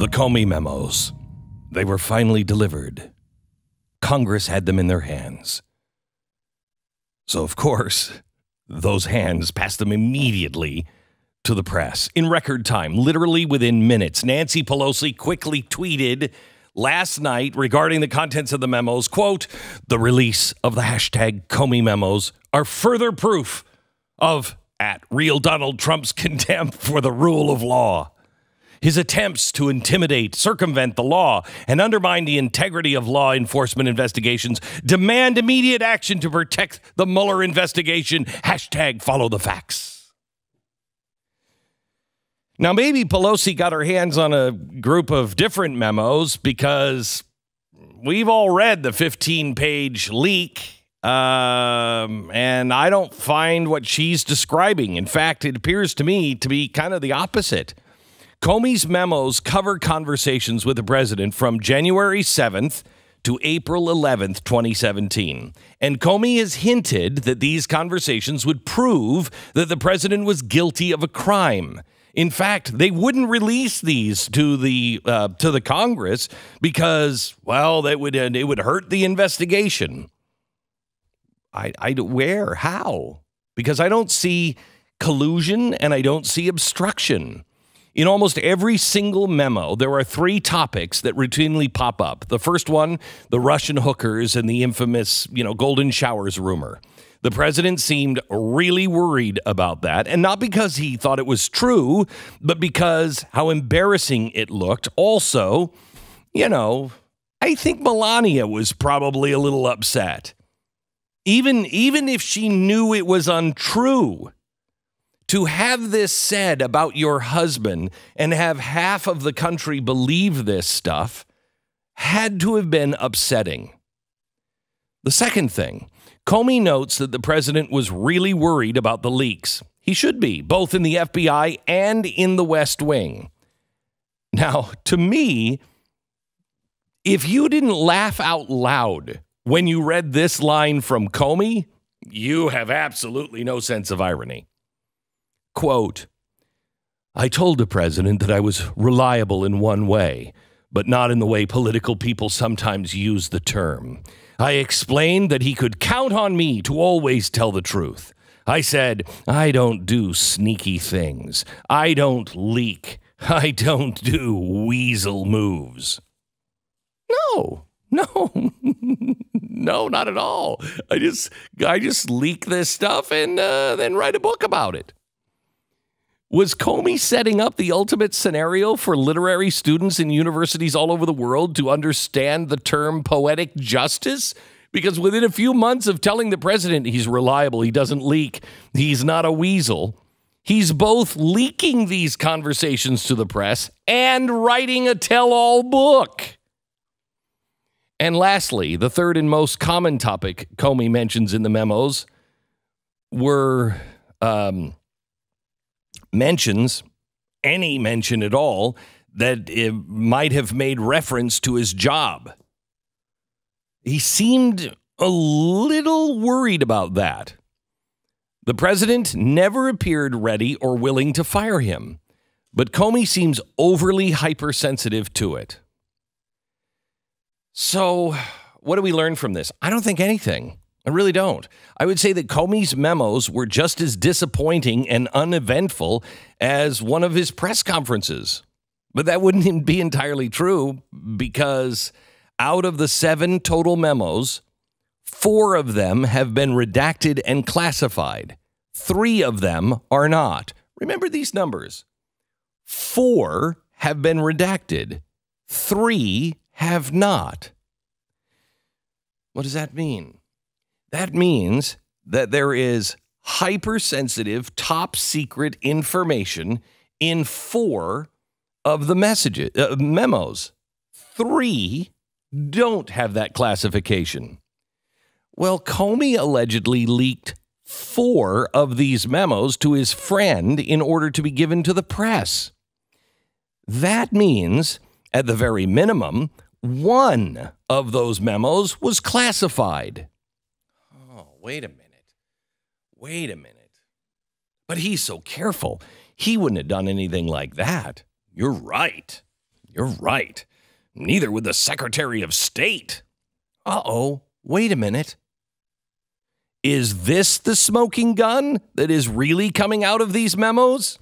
The Comey Memos. They were finally delivered. Congress had them in their hands. So, of course, those hands passed them immediately to the press. In record time, literally within minutes, Nancy Pelosi quickly tweeted last night regarding the contents of the memos, quote, "The release of the hashtag Comey Memos are further proof of, at real Donald Trump's contempt for the rule of law. His attempts to intimidate, circumvent the law, and undermine the integrity of law enforcement investigations demand immediate action to protect the Mueller investigation. Hashtag follow the facts." Now, maybe Pelosi got her hands on a group of different memos because we've all read the 15-page leak, and I don't find what she's describing. In fact, it appears to me to be kind of the opposite. Comey's memos cover conversations with the president from January 7th to April 11th, 2017. And Comey has hinted that these conversations would prove that the president was guilty of a crime. In fact, they wouldn't release these to the Congress because, well, it would hurt the investigation. Where? How? Because I don't see collusion and I don't see obstruction. In almost every single memo, there are three topics that routinely pop up. The first one, the Russian hookers and the infamous, golden showers rumor. The president seemed really worried about that, and not because he thought it was true, but because how embarrassing it looked. Also, I think Melania was probably a little upset. Even if she knew it was untrue. To have this said about your husband and have half of the country believe this stuff had to have been upsetting. The second thing, Comey notes that the president was really worried about the leaks. He should be, both in the FBI and in the West Wing. Now, to me, if you didn't laugh out loud when you read this line from Comey, you have absolutely no sense of irony. Quote, "I told the president that I was reliable in one way, but not in the way political people sometimes use the term. I explained that he could count on me to always tell the truth. I said, I don't do sneaky things. I don't leak. I don't do weasel moves." No, not at all. I just leak this stuff and then write a book about it. Was Comey setting up the ultimate scenario for literary students in universities all over the world to understand the term poetic justice? Because within a few months of telling the president he's reliable, he doesn't leak, he's not a weasel, he's both leaking these conversations to the press and writing a tell-all book. And lastly, the third and most common topic Comey mentions in the memos were mentions, any mention at all, that it might have made reference to his job. He seemed a little worried about that. The president never appeared ready or willing to fire him, but Comey seems overly hypersensitive to it. So, what do we learn from this? I don't think anything. I really don't. I would say that Comey's memos were just as disappointing and uneventful as one of his press conferences. But that wouldn't be entirely true because out of the 7 total memos, 4 of them have been redacted and classified. 3 of them are not. Remember these numbers. 4 have been redacted. 3 have not. What does that mean? That means that there is hypersensitive, top secret information in 4 of the memos. 3 don't have that classification. Well, Comey allegedly leaked 4 of these memos to his friend in order to be given to the press. That means, at the very minimum, 1 of those memos was classified. Wait a minute. But he's so careful. He wouldn't have done anything like that. You're right. You're right. Neither would the Secretary of State. Uh-oh, wait a minute. Is this the smoking gun that is really coming out of these memos?